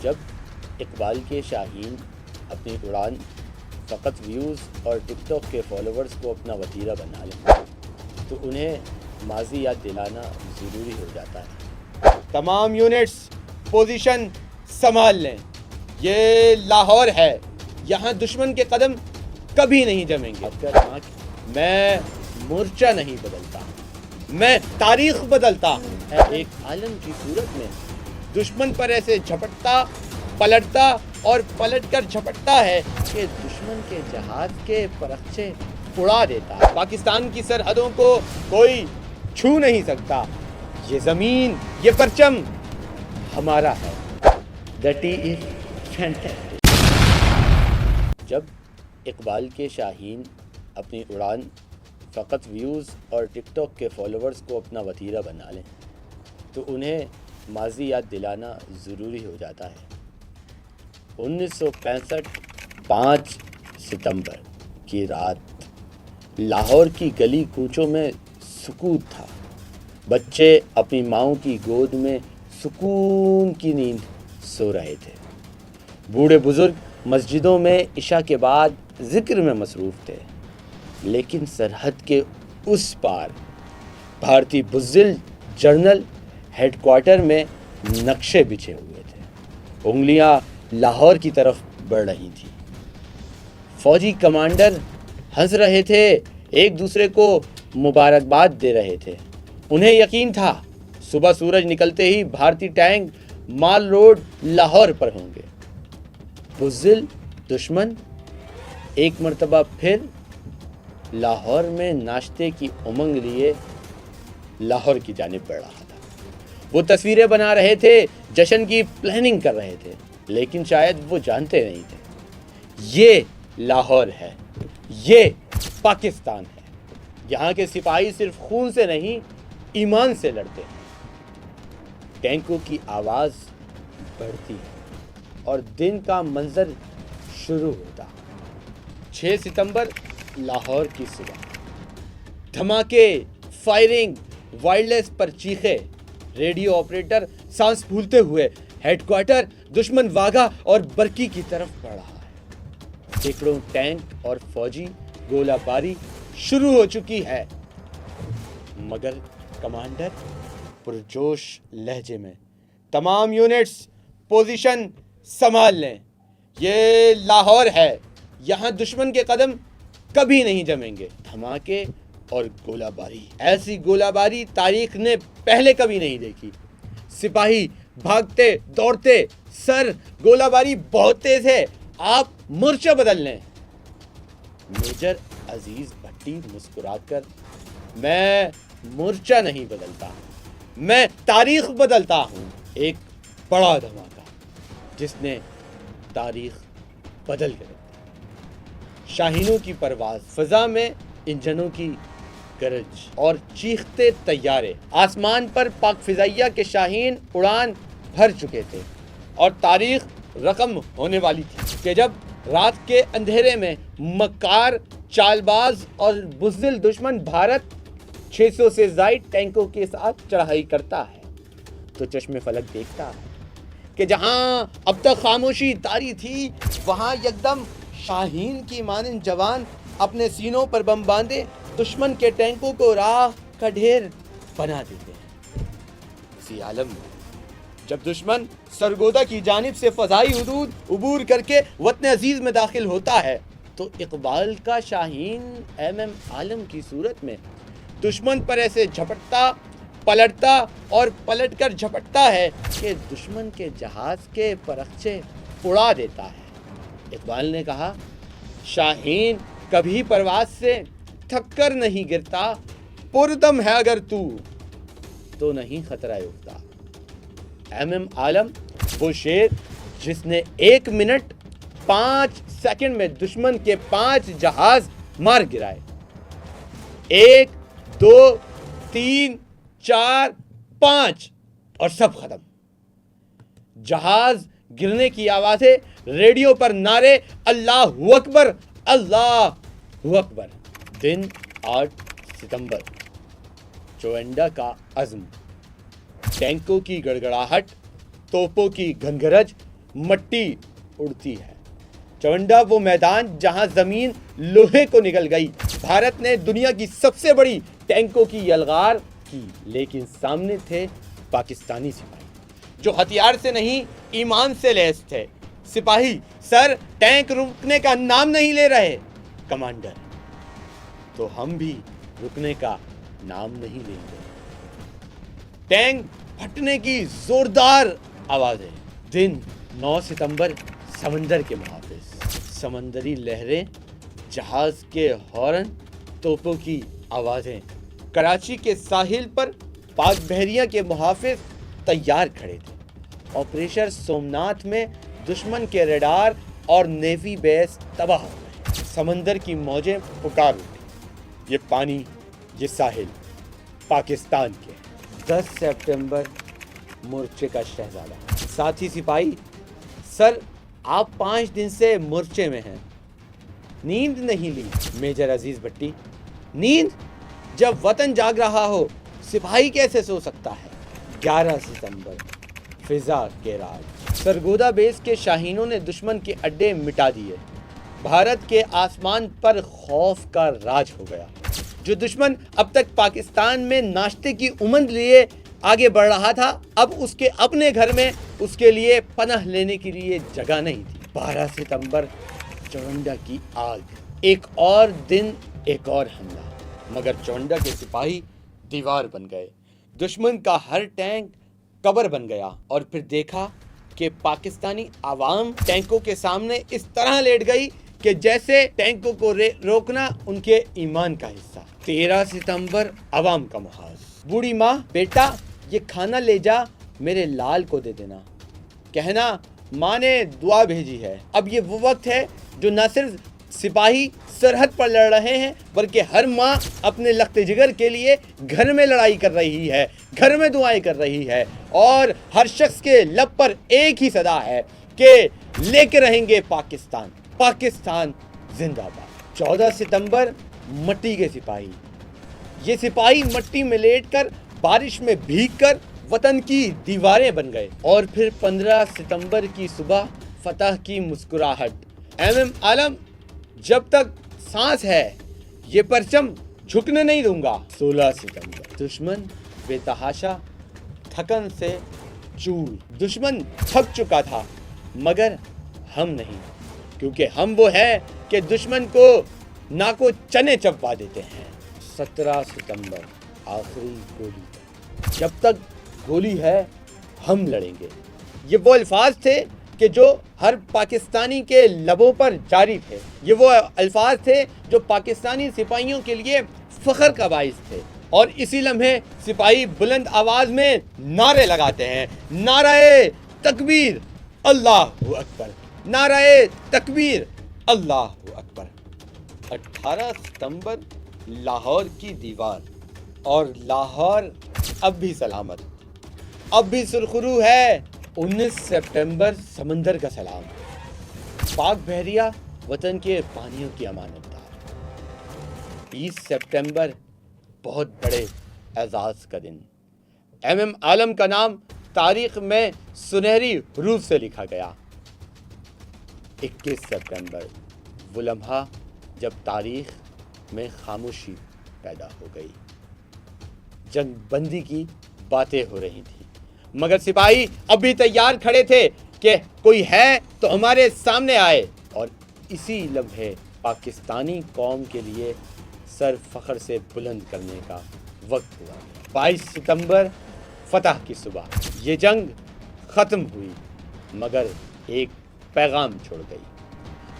جب اقبال کے شاہین اپنی اڑان فقط ویوز اور ٹک ٹاک کے فالوورز کو اپنا وتیرہ بنا لیں تو انہیں ماضی یاد دلانا ضروری ہو جاتا ہے۔ تمام یونٹس پوزیشن سنبھال لیں، یہ لاہور ہے، یہاں دشمن کے قدم کبھی نہیں جمیں گے۔ میں مورچہ نہیں بدلتا، میں تاریخ بدلتا ہوں۔ ایک عالم کی صورت میں دشمن پر ایسے جھپٹتا، پلٹتا اور پلٹ کر جھپٹتا ہے کہ دشمن کے جہاز کے پرخچے اڑا دیتا ہے۔ پاکستان کی سرحدوں کو کوئی چھو نہیں سکتا، یہ زمین، یہ پرچم ہمارا ہے۔ That is fantastic۔ جب اقبال کے شاہین اپنی اڑان فقط ویوز اور ٹک ٹاک کے فالوورز کو اپنا وتیرہ بنا لیں تو انہیں ماضی یاد دلانا ضروری ہو جاتا ہے۔ 1965 5 ستمبر کی رات لاہور کی گلی کوچوں میں سکوت تھا۔ بچے اپنی ماؤں کی گود میں سکون کی نیند سو رہے تھے۔ بوڑھے بزرگ مسجدوں میں عشاء کے بعد ذکر میں مصروف تھے، لیکن سرحد کے اس پار بھارتی بزدل جنرل ہیڈ کوارٹر میں نقشے بچھے ہوئے تھے۔ انگلیاں لاہور کی طرف بڑھ رہی تھیں۔ فوجی کمانڈر ہنس رہے تھے، ایک دوسرے کو مبارکباد دے رہے تھے۔ انہیں یقین تھا صبح سورج نکلتے ہی بھارتی ٹینک مال روڈ لاہور پر ہوں گے۔ بزدل دشمن ایک مرتبہ پھر لاہور میں ناشتے کی امنگ لیے لاہور کی جانب بڑھ رہا تھا۔ وہ تصویریں بنا رہے تھے، جشن کی پلاننگ کر رہے تھے، لیکن شاید وہ جانتے نہیں تھے یہ لاہور ہے، یہ پاکستان ہے۔ یہاں کے سپاہی صرف خون سے نہیں، ایمان سے لڑتے ہیں۔ ٹینکوں کی آواز بڑھتی ہے اور دن کا منظر شروع ہوتا۔ 6 ستمبر لاہور کی صبح، دھماکے، فائرنگ، وائرلیس پر چیخے، ریڈیو آپریٹر سانس پھولتے ہوئے ہیڈ کوارٹر دشمن واگھا اور برکی کی طرف بڑھ رہا ہے۔ سینکڑوں ٹینک اور فوجی گولہ باری شروع ہو چکی ہے، مگر کمانڈر پرجوش لہجے میں، تمام یونٹس پوزیشن سنبھال لیں، یہ لاہور ہے، یہاں دشمن کے قدم کبھی نہیں جمیں گے۔ دھماکے اور گولہ باری، ایسی گولہ باری تاریخ نے پہلے کبھی نہیں دیکھی۔ سپاہی بھاگتے دوڑتے، سر گولہ باری بہت تیز ہے، آپ مورچہ بدل لیں۔ میجر عزیز بھٹی مسکرا کر، میں مورچہ نہیں بدلتا، میں تاریخ بدلتا ہوں۔ ایک بڑا دھماکہ جس نے تاریخ بدل کے رکھ دی۔ شاہینوں کی پرواز، فضا میں انجنوں کی گرج اور چیختے طیارے، آسمان پر پاک فضائیہ کے شاہین اڑان بھر چکے تھے اور تاریخ رقم ہونے والی تھی کہ جب رات کے اندھیرے میں مکار، چالباز اور بزدل دشمن بھارت 600 سے زائد ٹینکوں کے ساتھ چڑھائی کرتا ہے تو چشم فلک دیکھتا ہے کہ جہاں اب تک خاموشی طاری تھی، وہاں یکدم شاہین کی مانند جوان اپنے سینوں پر بم باندھے دشمن کے ٹینکوں کو راکھ کا ڈھیر بنا دیتے ہیں۔ اسی عالم میں جب دشمن سرگودا کی جانب سے فضائی حدود عبور کر کے وطن عزیز میں داخل ہوتا ہے تو اقبال کا شاہین عالم کی صورت میں دشمن پر ایسے جھپٹتا، پلٹتا اور پلٹ کر جھپٹتا ہے کہ دشمن کے جہاز کے پرخچے اڑا دیتا ہے۔ اقبال نے کہا، شاہین کبھی پرواز سے تھک کر نہیں گرتا، پردم ہے اگر تو نہیں خطرہ اٹھتا۔ عالم وہ شیر جس نے 1 منٹ 5 سیکنڈ میں دشمن کے 5 جہاز مار گرائے۔ 1 2 3 4 5 اور سب ختم۔ جہاز گرنے کی آوازیں، ریڈیو پر نعرے، اللہ اکبر، اللہ اکبر۔ دن 8 ستمبر، چوینڈا کا عزم، ٹینکوں کی گڑگڑاہٹ، توپوں کی گھنگرج، مٹی اڑتی ہے۔ چونڈا وہ میدان جہاں زمین لوہے کو نگل گئی۔ بھارت نے دنیا کی سب سے بڑی ٹینکوں کی یلغار کی، لیکن سامنے تھے پاکستانی سپاہی جو ہتھیار سے نہیں ایمان سے لیس تھے۔ سپاہی سر ٹینک رکنے کا نام نہیں لے رہے۔ کمانڈر تو ہم بھی رکنے کا نام نہیں لیں گے۔ ٹینک پھٹنے کی زوردار آوازیں۔ دن 9 ستمبر سمندر کے محافظ، سمندری لہریں، جہاز کے ہارن، توپوں کی آوازیں۔ کراچی کے ساحل پر پاک بحریہ کے محافظ تیار کھڑے تھے۔ آپریشن سومناتھ میں دشمن کے ریڈار اور نیوی بیس تباہ ہو گئے۔ سمندر کی موجیں پکار اٹھی۔ یہ پانی، یہ ساحل پاکستان کے۔ 10 سپٹمبر مورچے کا شہزادہ۔ ساتھی سپاہی سر آپ 5 دن سے مورچے میں ہیں، نیند نہیں لی۔ میجر عزیز بھٹی نیند؟ جب وطن جاگ رہا ہو سپاہی کیسے سو سکتا ہے؟ 11 ستمبر فضا کے راج۔ سرگودا بیس کے شاہینوں نے دشمن کے اڈے مٹا دیے۔ بھارت کے آسمان پر خوف کا راج ہو گیا۔ جو دشمن اب تک پاکستان میں ناشتے کی امنگ لیے آگے بڑھ رہا تھا، اب اس کے اپنے گھر میں اس کے لیے پناہ لینے کے لیے جگہ نہیں تھی۔ 12 ستمبر چونڈا کی آگ۔ ایک اور دن، ایک اور حملہ، مگر چونڈا کے سپاہی دیوار بن گئے۔ دشمن کا ہر ٹینک قبر بن گیا، اور پھر دیکھا کہ پاکستانی عوام ٹینکوں کے سامنے اس طرح لیٹ گئی کہ جیسے ٹینکوں کو روکنا ان کے ایمان کا حصہ۔ 13 ستمبر عوام کا محاذ۔ بوڑھی ماں، بیٹا یہ کھانا لے جا، میرے لال کو دے دینا۔ کہنا ماں نے دعا بھیجی ہے۔ اب یہ وہ وقت ہے جو نہ صرف سپاہی سرحد پر لڑ رہے ہیں، بلکہ ہر ماں اپنے لخت جگر کے لیے گھر میں لڑائی کر رہی ہے، گھر میں دعائیں کر رہی ہے، اور ہر شخص کے لب پر ایک ہی صدا ہے کہ لے کے رہیں گے پاکستان، پاکستان زندہ باد۔ 14 ستمبر مٹی کے سپاہی۔ یہ سپاہی مٹی میں لیٹ کر، بارش میں بھیگ کر وطن کی دیواریں بن گئے۔ اور پھر 15 ستمبر کی صبح فتح کی مسکراہٹ۔ ایم عالم، جب تک سانس ہے یہ پرچم جھکنے نہیں دوں گا۔ 16 ستمبر دشمن بے تحاشا تھکن سے چور۔ دشمن تھک چکا تھا، مگر ہم نہیں، کیونکہ ہم وہ ہیں کہ دشمن کو ناکو چنے چبوا دیتے ہیں۔ 17 ستمبر آخری گولی تک۔ جب تک گولی ہے ہم لڑیں گے۔ یہ وہ الفاظ تھے کہ جو ہر پاکستانی کے لبوں پر جاری تھے۔ یہ وہ الفاظ تھے جو پاکستانی سپاہیوں کے لیے فخر کا باعث تھے۔ اور اسی لمحے سپاہی بلند آواز میں نعرے لگاتے ہیں۔ نعرہ تکبیر، اللہ اکبر، نعرہ تکبیر، اللہ اکبر۔ 18 ستمبر لاہور کی دیوار۔ اور لاہور اب بھی سلامت، اب بھی سرخرو ہے۔ 19 سپٹمبر سمندر کا سلام۔ پاک بحریہ وطن کے پانیوں کی امانت دار۔ 20 سپٹمبر بہت بڑے اعزاز کا دن۔ ایم عالم کا نام تاریخ میں سنہری حروف سے لکھا گیا۔ 21 سپٹمبر وہ لمحہ جب تاریخ میں خاموشی پیدا ہو گئی۔ جنگ بندی کی باتیں ہو رہی تھیں، مگر سپاہی اب بھی تیار کھڑے تھے کہ کوئی ہے تو ہمارے سامنے آئے۔ اور اسی لمحے پاکستانی قوم کے لیے سر فخر سے بلند کرنے کا وقت ہوا۔ 22 ستمبر فتح کی صبح۔ یہ جنگ ختم ہوئی، مگر ایک پیغام چھوڑ گئی۔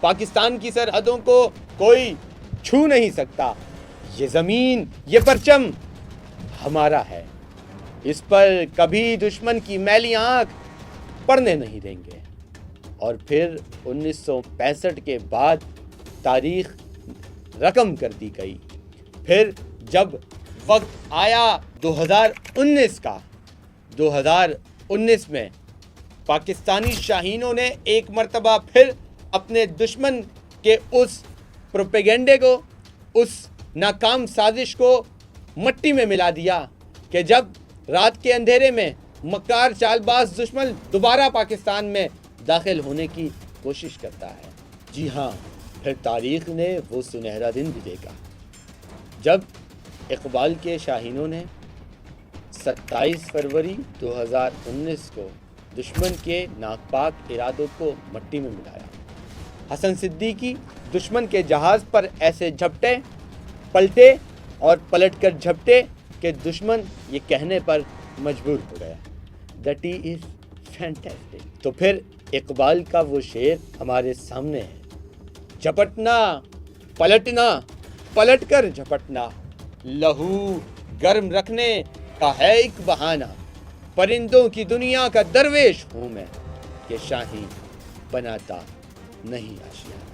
پاکستان کی سرحدوں کو کوئی چھو نہیں سکتا۔ یہ زمین، یہ پرچم ہمارا ہے۔ اس پر کبھی دشمن کی میلی آنکھ پڑنے نہیں دیں گے۔ اور پھر 1965 کے بعد تاریخ رقم کر دی گئی۔ پھر جب وقت آیا 2019 کا، 2019 میں پاکستانی شاہینوں نے ایک مرتبہ پھر اپنے دشمن کے اس پروپیگنڈے کو، اس ناکام سازش کو مٹی میں ملا دیا کہ جب رات کے اندھیرے میں مکار چال باز دشمن دوبارہ پاکستان میں داخل ہونے کی کوشش کرتا ہے۔ جی ہاں، پھر تاریخ نے وہ سنہرا دن بھی دیکھا جب اقبال کے شاہینوں نے 27 فروری 2019 کو دشمن کے ناپاک ارادوں کو مٹی میں ملایا۔ حسن صدیقی دشمن کے جہاز پر ایسے جھپٹے، پلٹے اور پلٹ کر جھپٹے کہ دشمن یہ کہنے پر مجبور ہو گیا، "That is fantastic"۔ تو پھر اقبال کا وہ شعر ہمارے سامنے ہے، جھپٹنا، پلٹنا، پلٹ کر جھپٹنا، لہو گرم رکھنے کا ہے ایک بہانہ، پرندوں کی دنیا کا درویش ہوں میں، کہ شاہین بناتا نہیں آشیانہ۔